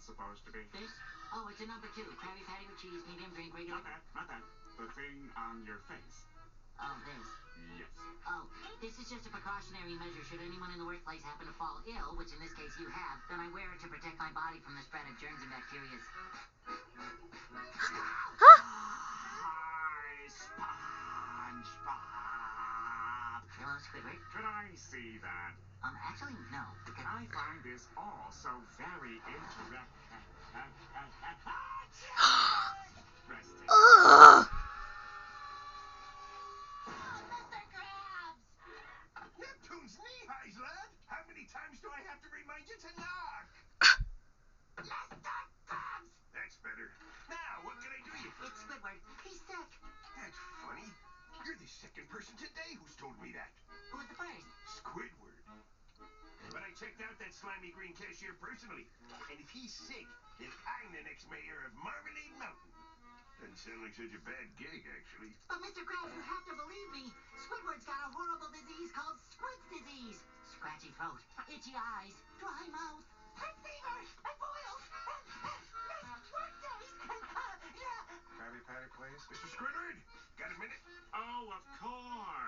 supposed to be? This? Oh, it's a number 2. Krabby Patty with cheese, medium drink, regular... Not that. The thing on your face. Oh, this. Yes. Oh, this is just a precautionary measure. Should anyone in the workplace happen to fall ill, which in this case you have, then I wear it to protect my body from the spread of germs and bacteria. Hi, SpongeBob. Hello, Squidward. Could I see that? Actually, no. I find this all so very interesting. Ugh. Mr. Krabs! Neptune's knee-highs, lad. How many times do I have to remind you to knock? Mr. Krabs! That's better. Now, what can I do you for? It's Squidward. He's sick. That's funny. You're the second person today who's told me that. Who was the first? Squidward. But I checked out that slimy green cashier personally. And if he's sick, then I'm the next mayor of Marmalade Mountain. Doesn't sound like such a bad gig, actually. But Mr. Krabs, you have to believe me. Squidward's got a horrible disease called Squid's disease. Scratchy throat, itchy eyes, dry mouth, and fever, and boils, and missed work days, and Krabby Patty, please. Mr. Squidward, got a minute? Oh, of course.